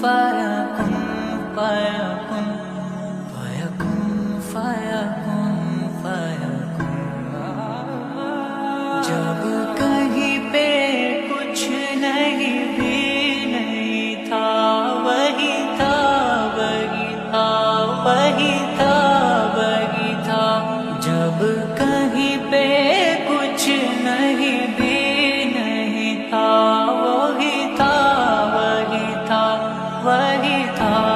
फयकुन फयकुन फयकुन फयकुन फयकुन। जब कहीं पे कुछ नहीं भी नहीं था, वही था वही था वही था वही था। जब कहीं पे कुछ नहीं भी नहीं था, वही था वही था वही था।